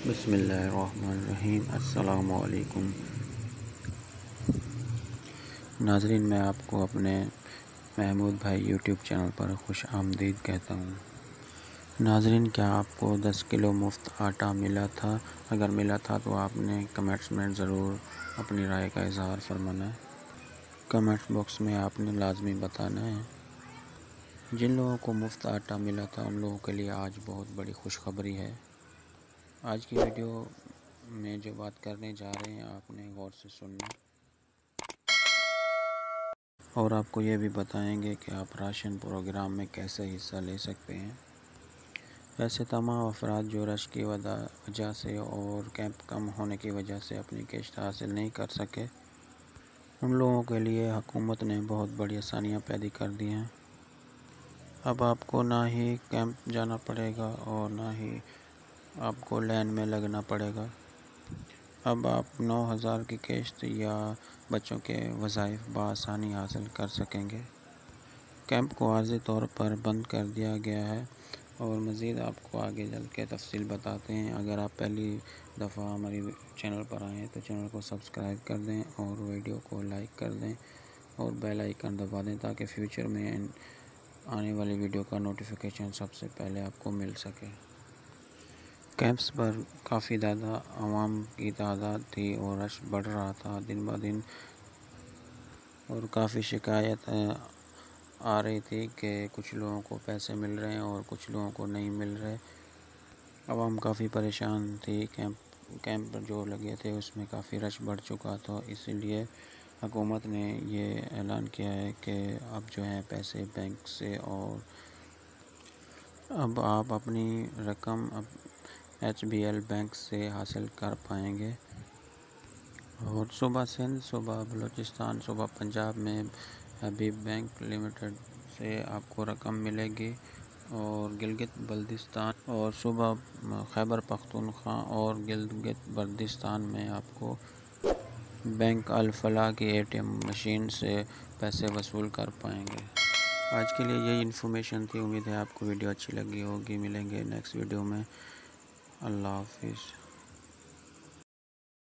بسم اللہ الرحمن الرحیم۔ السلام علیکم ناظرین، میں آپ کو اپنے محمود بھائی یوٹیوب چینل پر خوش آمدید کہتا ہوں۔ ناظرین، کیا آپ کو 10 کلو مفت آٹا ملا تھا؟ اگر ملا تھا تو آپ نے کمنٹس میں ضرور اپنی رائے کا اظہار فرمانا ہے۔ کمنٹ باکس میں آپ نے لازمی بتانا ہے۔ جن لوگوں کو مفت آٹا ملا تھا ان لوگوں کے لیے آج بہت بڑی خوشخبری ہے۔ آج کی ویڈیو میں جو بات کرنے جا رہے ہیں آپ نے غور سے سننا، اور آپ کو یہ بھی بتائیں گے کہ آپ راشن پروگرام میں کیسے حصہ لے سکتے ہیں۔ ویسے تمام افراد جو رش کی وجہ سے اور کیمپ کم ہونے کی وجہ سے اپنی قسط حاصل نہیں کر سکے، ان لوگوں کے لیے حکومت نے بہت بڑی آسانیاں پیدا کر دی ہیں۔ اب آپ کو نہ ہی کیمپ جانا پڑے گا اور نہ ہی آپ کو لائن میں لگنا پڑے گا۔ اب آپ 9,000 کی قسط یا بچوں کے وظائف بآسانی حاصل کر سکیں گے۔ کیمپ کو عارضی طور پر بند کر دیا گیا ہے اور مزید آپ کو آگے چل کے تفصیل بتاتے ہیں۔ اگر آپ پہلی دفعہ ہماری چینل پر آئے ہیں تو چینل کو سبسکرائب کر دیں اور ویڈیو کو لائک کر دیں اور بیل آئیکن دبا دیں تاکہ فیوچر میں آنے والی ویڈیو کا نوٹیفیکیشن سب سے پہلے آپ کو مل سکے۔ کیمپس پر کافی زیادہ عوام کی تعداد تھی اور رش بڑھ رہا تھا دن بہ دن، اور کافی شکایت آ رہی تھی کہ کچھ لوگوں کو پیسے مل رہے ہیں اور کچھ لوگوں کو نہیں مل رہے۔ عوام کافی پریشان تھی۔ کیمپ جو لگے تھے اس میں کافی رش بڑھ چکا تھا، اسی لیے حکومت نے یہ اعلان کیا ہے کہ اب جو ہے پیسے بینک سے، اور اب آپ اپنی رقم HBL بینک سے حاصل کر پائیں گے، اور صوبہ سندھ، صوبہ بلوچستان، صوبہ پنجاب میں حبیب بینک لمیٹڈ سے آپ کو رقم ملے گی، اور گلگت بلتستان اور صوبہ خیبر پختونخوا اور گلگت بلتستان میں آپ کو بینک الفلاح کی ATM مشین سے پیسے وصول کر پائیں گے۔ آج کے لیے یہی انفارمیشن تھی۔ امید ہے آپ کو ویڈیو اچھی لگی ہوگی۔ ملیں گے نیکسٹ ویڈیو میں۔ اللہ حافظ۔